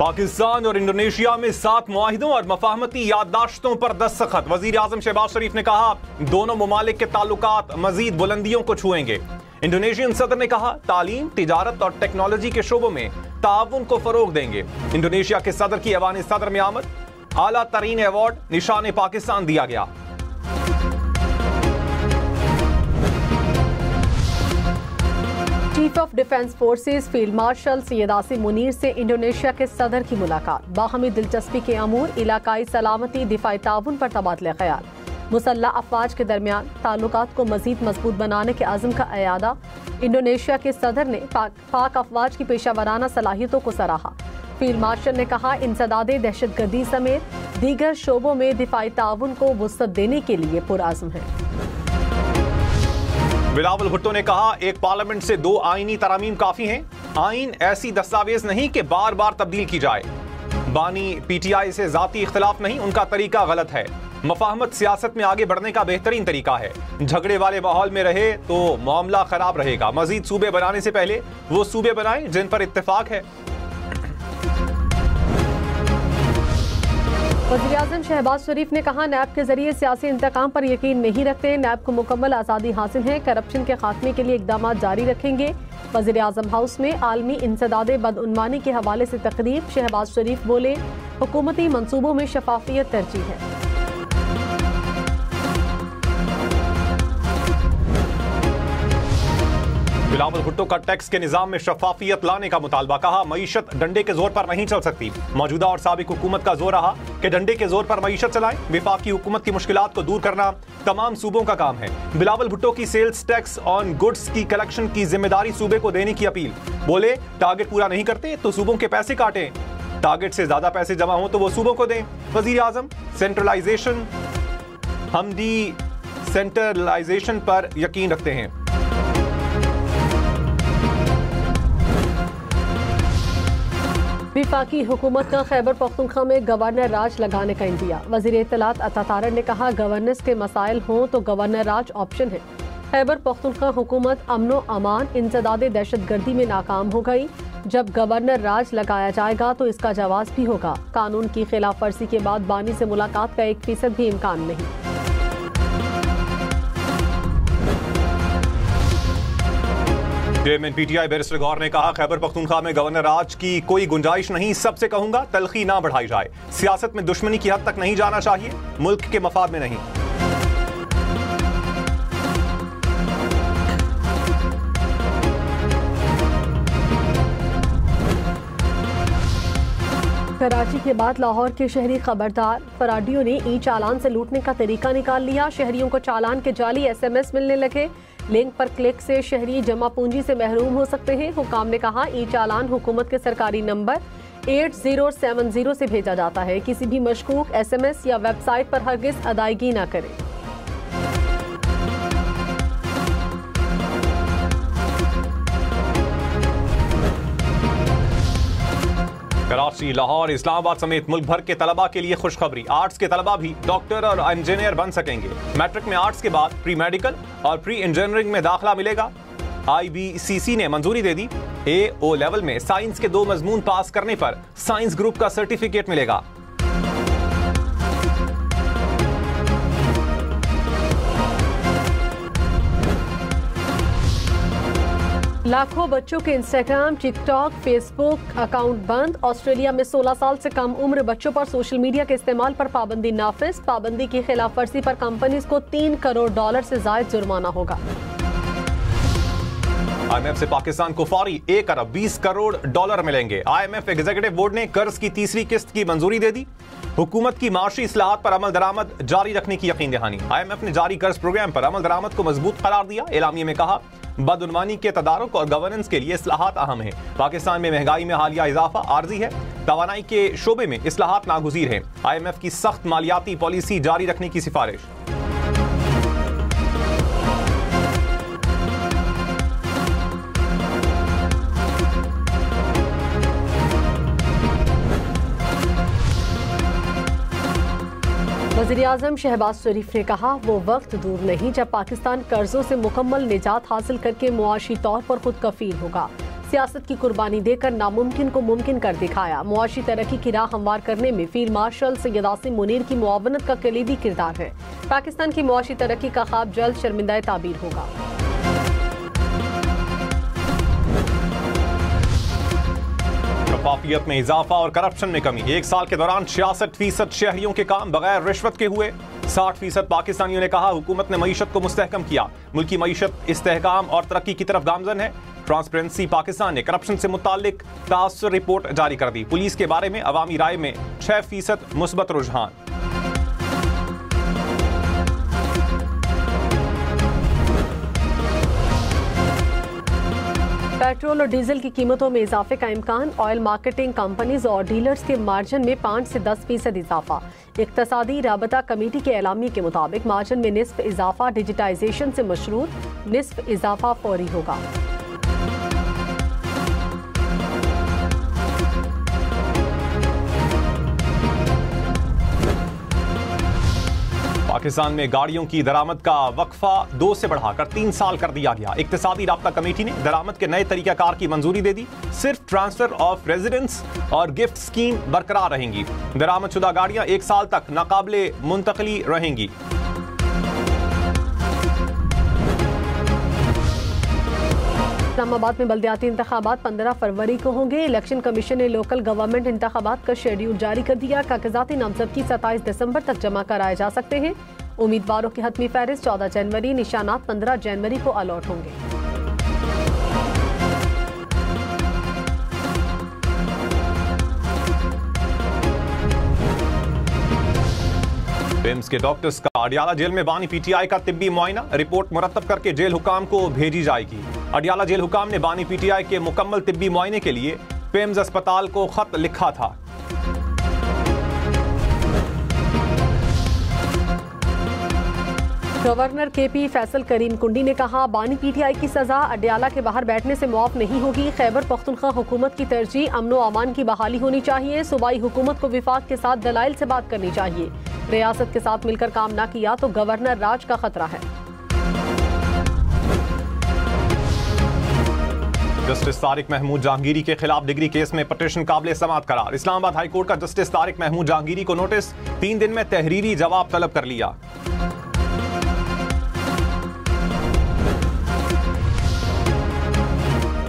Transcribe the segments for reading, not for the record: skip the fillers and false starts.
पाकिस्तान और इंडोनेशिया में 7 मुआहिदों और मफाहमती याददाश्तों पर दस्तखत। वजीर आजम शहबाज शरीफ ने कहा दोनों ममालिक के ताल्लुकात मजीद बुलंदियों को छुएंगे। इंडोनेशियन सदर ने कहा तालीम, तिजारत और टेक्नोलॉजी के शोबों में ताउन को फरोग देंगे। इंडोनेशिया के सदर की ऐवान सदर में आमद, आला तरीन अवार्ड निशान पाकिस्तान दिया गया। Chief of defence forces field marshal Syed Asim Munir से इंडोनेशिया के सदर की मुलाकात। बाहमी दिलचस्पी के अमूर, इलाकाई सलामती, दिफाई ताउन पर तबादला ख्याल। मुसल्लह अफवाज के दरमियान ताल्लुकात को मजीद मजबूत बनाने के अज़्म का अयादा। इंडोनेशिया के सदर ने पाक अफवाज की पेशावराना सलाहियतों को सराहा। फील्ड मार्शल ने कहा इंसदादे दहशतगर्दी समेत दीगर शोबों में दिफाई ताउन को वुसअत देने के लिए पुरअज़्म है। बिलावल भुट्टो ने कहा एक पार्लियामेंट से 2 आईनी तरामीम काफी हैं। आइन ऐसी दस्तावेज नहीं कि बार बार तब्दील की जाए। बानी पीटीआई से जाती इख्तिलाफ नहीं, उनका तरीका गलत है। मफाहमत सियासत में आगे बढ़ने का बेहतरीन तरीका है। झगड़े वाले माहौल में रहे तो मामला खराब रहेगा। मजीद सूबे बनाने से पहले वो सूबे बनाएं जिन पर इत्तेफाक है। वज़ीर आज़म शहबाज शरीफ ने कहा नैब के जरिए सियासी इंतकाम पर यकीन नहीं रखते। नैब को मुकम्मल आज़ादी हासिल है। करप्शन के खात्मे के लिए इकदाम जारी रखेंगे। वज़ीर आज़म हाउस में आलमी इंसदादे बदउनवानी के हवाले से तकरीब। शहबाज शरीफ बोले हुकूमती मंसूबों में शफाफियत तरजीह है। बिलावल भुट्टो का टैक्स के निजाम में शफाफियत लाने का मुतालबा। कहा मईशत डंडे के जोर पर नहीं चल सकती। मौजूदा और साबिक हुकूमत का जोर रहा कि डंडे के जोर पर मईशत चलाएं। विफाकी हुकूमत की मुश्किलात को दूर करना तमाम सूबों का काम है। बिलावल भुट्टो की सेल्स टैक्स ऑन गुड्स की कलेक्शन की जिम्मेदारी सूबे को देने की अपील। बोले टारगेट पूरा नहीं करते तो सूबों के पैसे काटें, टारगेट से ज्यादा पैसे जमा हो तो वो सूबों को दें। वजीर आजम सेंट्रलाइजेशन हम सेंट्रलाइजेशन पर यकीन रखते हैं। विफाकी हुकूमत का खैबर पख्तूनख्वा में गवर्नर राज लगाने का इंदिया। वज़ीर इत्तलात अता तारड़ ने कहा गवर्नेंस के मसाइल हों तो गवर्नर राज ऑप्शन है। खैबर पख्तूनख्वा हुकूमत अमनो अमान इंसदादे दहशतगर्दी में नाकाम हो गई। जब गवर्नर राज लगाया जाएगा तो इसका जवाब भी होगा। कानून की खिलाफ वर्जी के बाद बानी से मुलाकात का 1% भी इम्कान नहीं। चेयरमैन पीटीआई बैरिस्टर गौर ने कहा खैबर पख्तूनख्वा में गवर्नर राज की कोई गुंजाइश नहीं। सबसे कहूंगा तलखी ना बढ़ाई जाए। सियासत में दुश्मनी की हद तक नहीं जाना चाहिए, मुल्क के मफाद में नहीं। कराची के बाद लाहौर के शहरी खबरदार। फराडियों ने ई चालान से लूटने का तरीका निकाल लिया। शहरियों को चालान के जाली SMS मिलने लगे। लिंक पर क्लिक से शहरी जमा पूंजी से महरूम हो सकते हैं। हुकाम ने कहा ई चालान हुकूमत के सरकारी नंबर 8070 से भेजा जाता है। किसी भी मशकूक SMS या वेबसाइट पर हरगिज अदायगी न करें। कराची, लाहौर, इस्लामाबाद समेत मुल्क भर के तलबा के लिए खुशखबरी। आर्ट्स के तलबा भी डॉक्टर और इंजीनियर बन सकेंगे। मैट्रिक में आर्ट्स के बाद प्री मेडिकल और प्री इंजीनियरिंग में दाखिला मिलेगा। IBCC ने मंजूरी दे दी। A-O लेवल में साइंस के 2 मजमून पास करने पर साइंस ग्रुप का सर्टिफिकेट मिलेगा। लाखों बच्चों के इंस्टाग्राम, टिकटॉक, फेसबुक अकाउंट बंद। ऑस्ट्रेलिया में 16 साल से कम उम्र बच्चों पर सोशल मीडिया के इस्तेमाल पर पाबंदी नाफिज। पाबंदी की खिलाफ वर्जी पर कंपनीज को $3 करोड़ से जायद जुर्माना होगा। IMF से पाकिस्तान को फौरी $1 अरब 20 करोड़ मिलेंगे। IMF एग्जीक्यूटिव बोर्ड ने कर्ज की तीसरी किस्त की मंजूरी दे दी। हुकूमत की माशी इस्लाहात पर अमल दरामद जारी रखने की यकीन दहानी। IMF ने जारी कर्ज प्रोग्राम पर अमल दरामद को मजबूत करार दिया। एलामिये में कहा बदउनवानी के तदारुक और गवर्नेंस के लिए इस्लाहात अहम है। पाकिस्तान में महंगाई में हालिया इजाफा आर्जी है। तवानाई के शोबे में इस्लाहात नागुज़ीर है। IMF की सख्त मालियाती पॉलिसी जारी रखने की सिफारिश। वज़ीर आज़म शहबाज शरीफ ने कहा वो वक्त दूर नहीं जब पाकिस्तान कर्जों से मुकम्मल निजात हासिल करके मुआशी तौर पर खुद कफील होगा। सियासत की कुर्बानी देकर नामुमकिन को मुमकिन कर दिखाया। मुआशी तरक्की की राह हमवार करने में फील्ड मार्शल सैयद आसिम मुनीर की मुआवनत का कलीदी किरदार है। पाकिस्तान की मुआशी तरक्की का ख्वाब जल्द शर्मिंदा ताबीर होगा। शफाफियत में इजाफा और करप्शन में कमी। एक साल के दौरान 66% शहरियों के काम बगैर रिश्वत के हुए। 60% पाकिस्तानियों ने कहा हुकूमत ने मईशत को मुस्तहकम किया। मुल्की मईशत इस्तेहकाम और तरक्की की तरफ गामजन है। ट्रांसपेरेंसी पाकिस्तान ने करप्शन से मुताल्लिक तासुर रिपोर्ट जारी कर दी। पुलिस के बारे में अवामी राय में 6% मुस्बत रुझान। पेट्रोल और डीजल की कीमतों में इजाफे का इम्कान। ऑयल मार्केटिंग कंपनीज और डीलर्स के मार्जिन में 5 से 10% इजाफा। इक्तसादी राबता कमेटी के एलामिये के मुताबिक मार्जिन में निस्फ इजाफा डिजिटाइजेशन से मशरूत, निस्फ इजाफा फौरी होगा। पाकिस्तान में गाड़ियों की दरामद का वक्फा 2 से बढ़ाकर 3 साल कर दिया गया। इक्तिसादी राब्ता कमेटी ने दरामद के नए तरीकाकार की मंजूरी दे दी। सिर्फ ट्रांसफर ऑफ रेजिडेंस और गिफ्ट स्कीम बरकरार रहेंगी। दरामद शुदा गाड़ियां 1 साल तक नाकाबिले मुंतकली रहेंगी। इस्लामाबाद में बल्दियाती इंतखाबात 15 फरवरी को होंगे। इलेक्शन कमीशन ने लोकल गवर्नमेंट इंतखाबात का शेड्यूल जारी कर दिया। कागजाती नामजदगी 27 दिसंबर तक जमा कराए जा सकते हैं। उम्मीदवारों की हतमी फहरिस्त 14 जनवरी, निशानात 15 जनवरी को अलॉट होंगे। पिम्स के डॉक्टर्स का अडियाला जेल में बानी पीटीआई का तिब्बी मुआयना। रिपोर्ट मुरतब करके जेल हुकाम को भेजी जाएगी। अडियाला जेल हुकाम ने बानी पीटीआई के मुकम्मल तिब्बी मुआयने के लिए पिम्स अस्पताल को खत लिखा था। गवर्नर केपी फैसल करीम कुंडी ने कहा बानी पीटीआई की सजा अडियाला के बाहर बैठने से मुआफ नहीं होगी। खैबर पख्तूनख्वा हुकूमत की तरजीह अमन व अमान की बहाली होनी चाहिए। सूबाई हुकूमत को विफाक के साथ दलाइल से बात करनी चाहिए। रियासत के साथ मिलकर काम न किया तो गवर्नर राज का खतरा है। जस्टिस तारिक महमूद जहांगीरी के खिलाफ डिग्री केस में पटिशन काबिल समाअत करार। इस्लामाबाद हाई कोर्ट का जस्टिस तारिक महमूद जहांगीरी को नोटिस, 3 दिन में तहरीरी जवाब तलब कर लिया।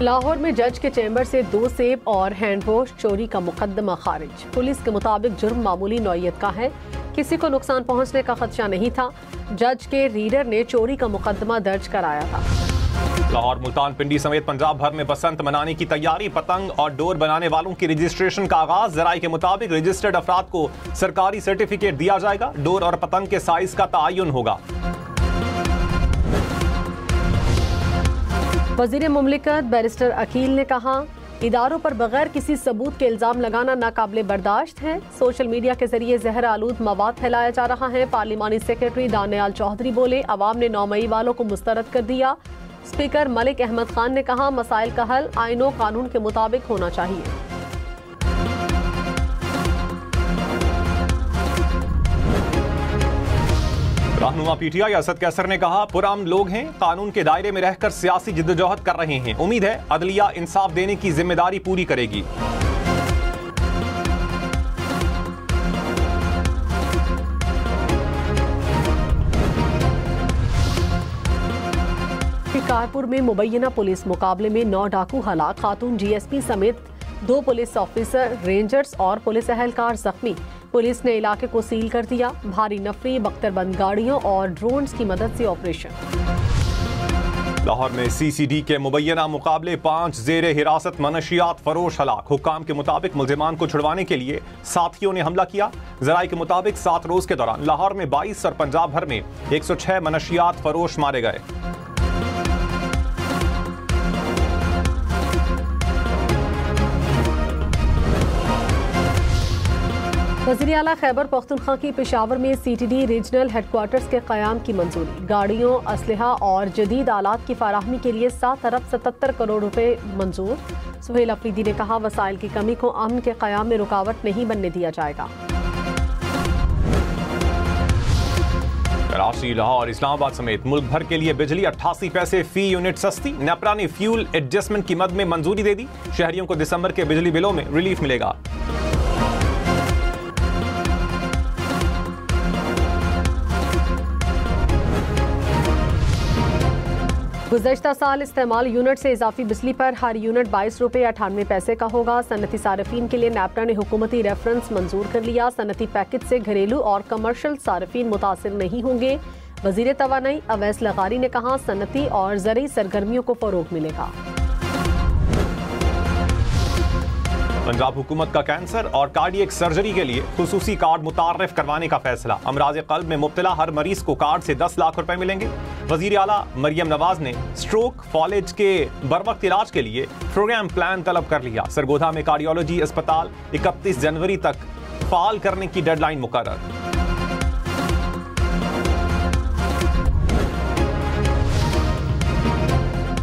लाहौर में जज के चैम्बर से 2 सेब और हैंड वॉश चोरी का मुकदमा खारिज। पुलिस के मुताबिक जुर्म मामूली नौइयत का है, किसी को नुकसान पहुंचने का खदशा नहीं था। जज के रीडर ने चोरी का मुकदमा दर्ज कराया था। लाहौर, मुल्तान, पिंडी समेत पंजाब भर में बसंत मनाने की तैयारी। पतंग और डोर बनाने वालों की रजिस्ट्रेशन का आगाज। जराये के मुताबिक रजिस्टर्ड अफराद को सरकारी सर्टिफिकेट दिया जाएगा। डोर और पतंग के साइज का तयन होगा। वजीर मुमलिकत बैरिस्टर अकील ने कहा इदारों पर बगैर किसी सबूत के इल्जाम लगाना नाकाबिले बर्दाश्त है। सोशल मीडिया के जरिए जहर आलूद मवाद फैलाया जा रहा है। पार्लिमानी सेक्रेटरी दानियाल चौधरी बोले अवाम ने 9 मई वालों को मुस्तरद कर दिया। स्पीकर मलिक अहमद खान ने कहा मसाइल का हल आईन और कानून के मुताबिक होना चाहिए। रहनुमा पीटीआई असद कैसर ने कहा पुरअमन लोग हैं, कानून के दायरे में रहकर सियासी जिद्दोजहद कर रहे हैं। उम्मीद है अदलिया इंसाफ देने की जिम्मेदारी पूरी करेगी। शिकारपुर में मुबैना पुलिस मुकाबले में 9 डाकू हलाक, खातून जीएसपी समेत 2 पुलिस ऑफिसर, रेंजर्स और पुलिस एहलकार जख्मी। पुलिस ने इलाके को सील कर दिया। भारी नफरी, बख्तरबंद गाड़ियों और ड्रोन्स की मदद से ऑपरेशन। लाहौर में सीसीडी के मुबैना मुकाबले 5 जेरे हिरासत मनशियात फरोश हलाक। हुक्काम के मुताबिक मुल्जिमान को छुड़वाने के लिए साथियों ने हमला किया। जराये के मुताबिक 7 रोज के दौरान लाहौर में 22 और पंजाब भर में 106 मनशियात फरोश मारे गए। वज़ीर आला खैबर पख्तूनख्वा की पेशावर में सीटीडी रीजनल हेडक्वार्टर्स के क़याम की मंजूरी। गाड़ियों, असलहा और जदीद आलात की फराहमी के लिए 7 अरब 77 करोड़ रुपए मंजूर। सुहेल अफरीदी ने कहा वसाइल की कमी को अमन के क़याम में रुकावट नहीं बनने दिया जाएगा। कराची, लाहौर, इस्लामाबाद समेत मुल्क भर के लिए बिजली 88 पैसे फी यूनिट सस्ती। नेपरा ने फ्यूल एडजस्टमेंट की मद में मंजूरी दे दी। शहरियों को दिसंबर के बिजली बिलों में रिलीफ मिलेगा। गुज़श्ता साल इस्तेमाल यूनिट से इजाफी बिजली पर हर यूनिट 22 रुपये 98 पैसे का होगा। सनती सार्फिन के लिए नेपरा ने हुकूमती रेफरेंस मंजूर कर लिया। सनती पैकेज से घरेलू और कमर्शल सार्फिन मुतासिर नहीं होंगे। वज़ीर तवानाई अवैस लगारी ने कहा, सनती और ज़रूरी सरगर्मियों को फ़रोग़ मिलेगा। पंजाब हुकूमत का कैंसर और कार्डियक सर्जरी के लिए खुसूसी कार्ड मुतारफ करवाने का फैसला। अमराज क़ल्ब में मुब्तला हर मरीज को कार्ड से 10 लाख रुपए मिलेंगे। वजीर आला मरियम नवाज ने स्ट्रोक फॉलेज के बरवक्त इलाज के लिए प्रोग्राम प्लान तलब कर लिया। सरगोधा में कार्डियोलॉजी अस्पताल 31 जनवरी तक फाल करने की डेडलाइन मुकर्रर।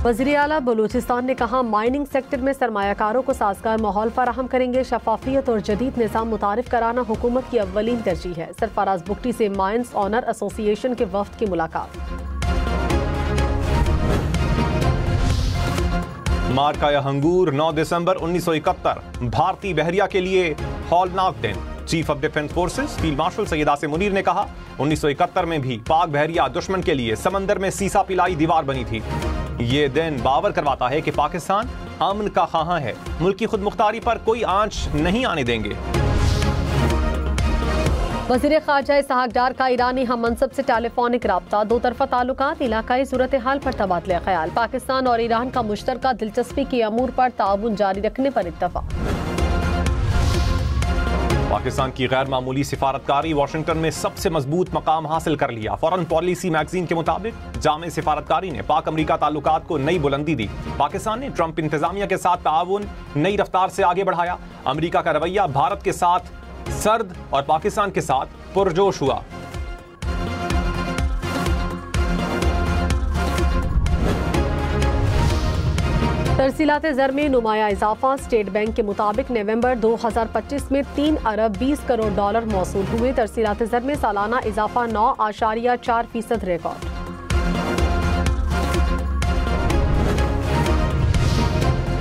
वज़ीर आला बलूचिस्तान ने कहा, माइनिंग सेक्टर में सरमायाकारों को साजगार माहौल फराहम करेंगे। शफाफियत और जदीद निज़ाम मुतारिफ कराना हुकूमत की अव्वलीन तरजीह है। सरफराज बुगटी से माइंस ऑनर एसोसिएशन के वफ्द की मुलाकात। मार्का हंगूर 9 दिसंबर 1971 भारतीय बहरिया के लिए हौलनाक दिन। Chief of defence forces field marshal Syed Asim Munir ने कहा, 1971 में भी पाक बहरिया दुश्मन के लिए समंदर में सीसा पिलाई दीवार बनी थी। ये दिन बावर करवाता है कि पाकिस्तान अमन का ख़्वाहां है। मुल्क की खुद मुख्तारी पर कोई आंच नहीं आने देंगे। वज़ीर ख़ारजा इसहाक डार का ईरानी हम मनसब से टेलीफोनिक राब्ता। दो तरफा ताल्लुकात, इलाकाई सूरत हाल पर तबादला ख्याल। पाकिस्तान और ईरान का मुश्तरका दिलचस्पी के अमूर पर ताउन जारी रखने पर इत्तफाक। पाकिस्तान की गैर मामूली सिफारतकारी वाशिंगटन में सबसे मजबूत मकाम हासिल कर लिया। फॉरेन पॉलिसी मैगजीन के मुताबिक जामे सिफारतकारी ने पाक अमरीका ताल्लुकात को नई बुलंदी दी। पाकिस्तान ने ट्रंप इंतजामिया के साथ ताउन नई रफ्तार से आगे बढ़ाया। अमरीका का रवैया भारत के साथ सर्द और पाकिस्तान के साथ पुरजोश हुआ। तरसीलात ज़र में नुमाया इजाफा। स्टेट बैंक के मुताबिक नवंबर 2025 में 3 अरब 20 करोड़ डॉलर मौसूल हुए। तरसीलात ज़र में सालाना इजाफा 9.4% रिकॉर्ड।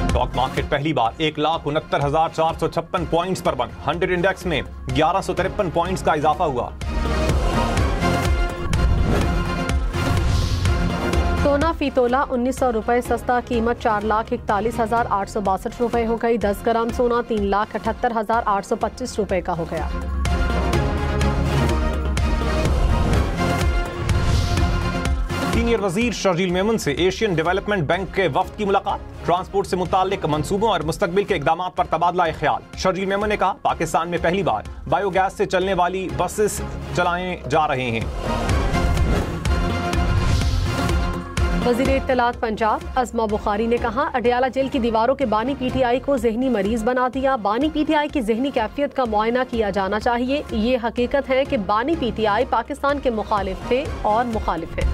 स्टॉक मार्केट पहली बार 1,69,456 पॉइंट्स पर बंद। 100 इंडेक्स में 1153 पॉइंट्स का इजाफा हुआ। सोना फी तोला 1900 रुपए सस्ता। कीमत 4,41,862 रुपए हो गई। 10 ग्राम सोना 3,78,825 रुपए का हो गया। सीनियर वजीर शर्जील मेमन से एशियन डेवलपमेंट बैंक के वफ्द की मुलाकात। ट्रांसपोर्ट से मुताल्लिक मंसूबों और मुस्तकबिल के इकदामात पर तबादला ख्याल। शर्जील मेमन ने कहा, पाकिस्तान में पहली बार बायोगैस से चलने वाली बसेस चलाए जा रहे हैं। वज़ीर इत्तलात पंजाब अज़मा बुखारी ने कहा, अडयाला जेल की दीवारों के बानी पीटीआई को जहनी मरीज बना दिया। बानी पीटीआई की जहनी कैफियत का मुआयना किया जाना चाहिए। ये हकीकत है कि बानी पीटीआई पाकिस्तान के मुखालिफ थे और मुखालिफ हैं।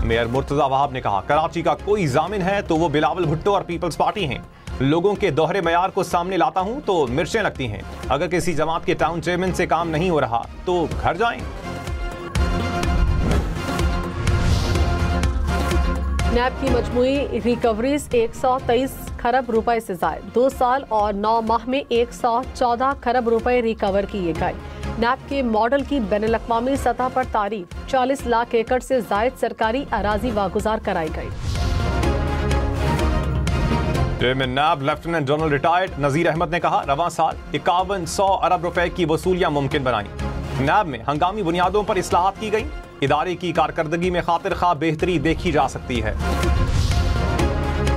मेयर मुर्तजा वहाब ने कहा, कराची का कोई जामिन है तो वो बिलावल भुट्टो और पीपल्स पार्टी हैं। लोगों के दोहरे मयार को सामने लाता हूं तो मिर्चें लगती हैं। अगर किसी जमात के टाउन चेयरमैन से काम नहीं हो रहा तो घर जाएं। नैब की मजमूई रिकवरीज 123 खरब रुपए से जायद। 2 साल और 9 माह में 114 खरब रुपए रिकवर किए गए। नैब के मॉडल की बैनुल-अक़वामी सतह पर तारीफ। 40 लाख एकड़ से जायद सरकारी अराजी वागुजार कराई गई। चेयरमैन नैब lieutenant general retired Nazir Ahmad ने कहा, रवां साल 5100 अरब रुपए की वसूलियां मुमकिन बनाई। नैब में हंगामी बुनियादों पर इस्लाहात की गई। इदारे की कारकर्दगी में खातिर खा बेहतरी देखी जा सकती है।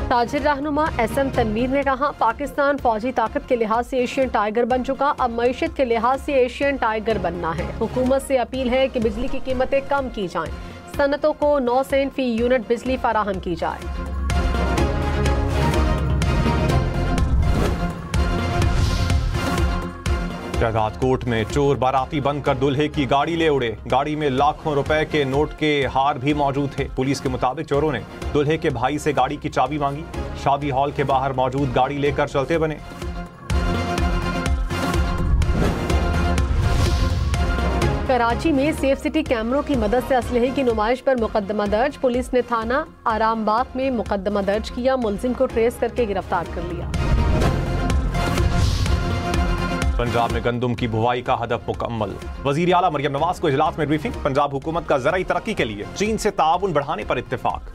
ताजिर रहनुमा SM तनवीर ने कहा, पाकिस्तान फौजी ताकत के लिहाज से एशियन टाइगर बन चुका, अब मईशत के लिहाज से एशियन टाइगर बनना है। हुकूमत से अपील है कि बिजली की कीमतें कम की जाएं। सनतों को 9 सेंट फी यूनिट बिजली फराहम की जाए। शहजादकोट में चोर बाराती बनकर दुल्हे की गाड़ी ले उड़े। गाड़ी में लाखों रुपए के नोट के हार भी मौजूद थे। पुलिस के मुताबिक चोरों ने दुल्हे के भाई से गाड़ी की चाबी मांगी। शादी हॉल के बाहर मौजूद गाड़ी लेकर चलते बने। कराची में सेफ सिटी कैमरों की मदद से असलहे की नुमाइश पर मुकदमा दर्ज। पुलिस ने थाना आरामबाग में मुकदमा दर्ज किया, मुलजिम को ट्रेस करके गिरफ्तार कर लिया। पंजाब में गंदुम की बुवाई का हदफ मुकम्मल। वजीर आला मरियम नवाज को इजलास में ब्रीफिंग। पंजाब हुकूमत का ज़राई तरक्की के लिए चीन से ताउन बढ़ाने पर इत्तेफाक।